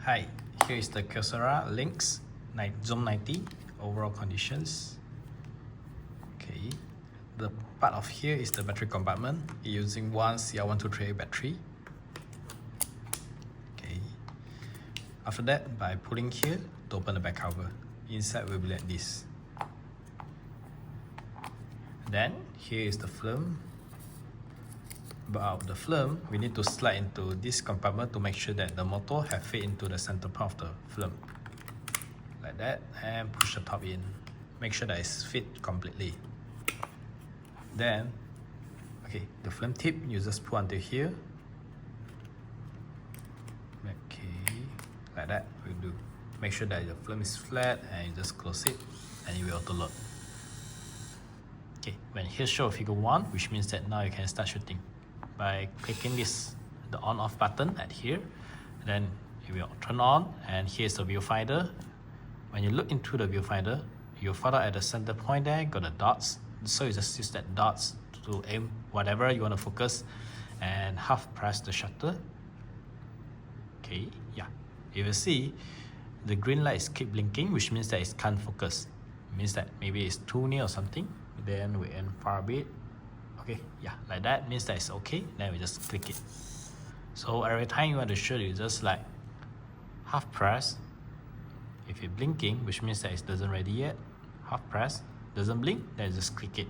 Hi, here is the Kyocera Lynx Zoom 90 overall conditions. Okay, the part of here is the battery compartment using one CR1238 battery. Okay, after that, by pulling here to open the back cover, inside will be like this. Then here is the film. But the film, we need to slide into this compartment to make sure that the motor have fit into the center part of the film. Like that, and push the top in. Make sure that it's fit completely. Then, okay, the film tip, you just pull until here. Okay, like that, we do. Make sure that the film is flat and you just close it and it will auto load. Okay, when here show figure 1, which means that now you can start shooting. By clicking this, the on off button at here, then it will turn on, and here's the viewfinder. When you look into the viewfinder, you'll find out at the center point there, got the dots. So you just use that dots to aim whatever you want to focus and half press the shutter. Okay, yeah. You will see the green lights keep blinking, which means that it can't focus. It means that maybe it's too near or something. Then we aim far a bit. Okay, yeah, like that means that it's okay. Then we just click it. So every time you want to shoot, you just like half press. If it's blinking, which means that it doesn't ready yet, half press, doesn't blink, then you just click it.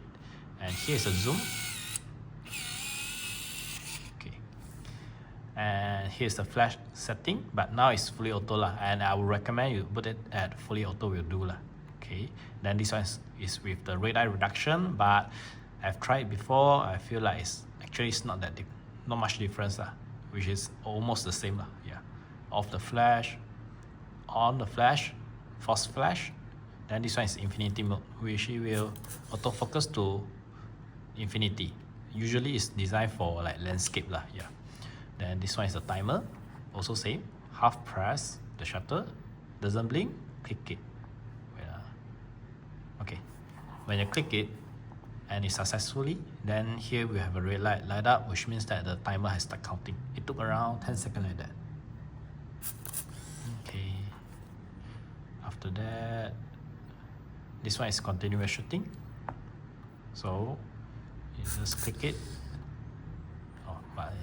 And here's a zoom. Okay. And here's the flash setting, but now it's fully auto lah. And I would recommend you put it at fully auto will do lah. Okay. Then this one is with the red eye reduction, but I've tried before. I feel like it's not that not much difference lah, which is almost the same lah. Yeah, off the flash, on the flash, force flash. Then this one is infinity mode, which will autofocus to infinity. Usually it's designed for like landscape lah. Yeah. Then this one is the timer, also same. Half press the shutter, doesn't blink, click it. Okay, when you click it and it's successfully, then here we have a red light up, which means that the timer has started counting. It took around 10 seconds like that. Okay, after that, this one is continuous shooting. So you just click it. Oh, but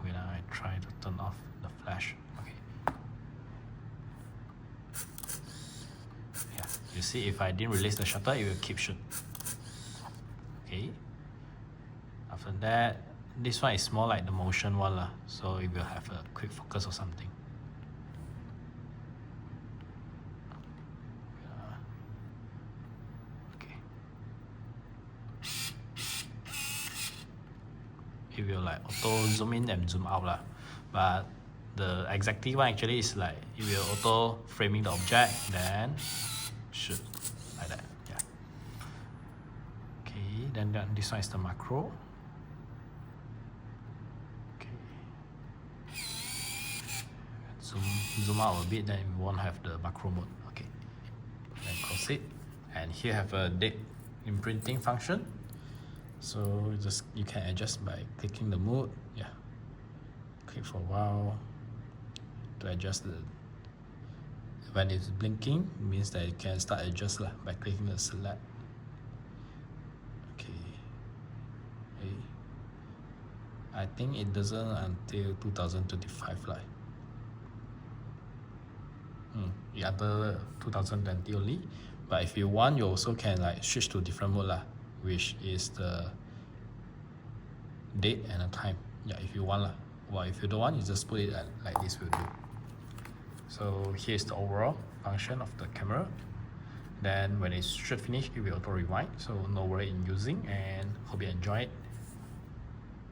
when I try to turn off the flash. Okay. Yeah, you see if I didn't release the shutter, it will keep shooting. Okay. After that, this one is more like the motion one lah, so it will have a quick focus or something. Okay. It will like auto zoom in and zoom out lah, but the exactly one actually is like it will auto framing the object, then shoot like that. Yeah. Okay, then this one is the macro. Okay. Zoom out a bit, then we won't have the macro mode. Okay. Then close it. And here have a date imprinting function. So you can adjust by clicking the mode. Yeah. Click for a while to adjust the. When it's blinking, it means that you can start adjust lah by clicking the select. Okay. I think it doesn't until 2025 lah. The other 2020 only. But if you want, you also can like switch to different mode lah, which is the date and the time. Yeah, if you want lah. Well, if you don't want, you just put it like this will do. So here's the overall function of the camera. Then when it's shoot finish, it will auto rewind. So no worry in using, and hope you enjoy it.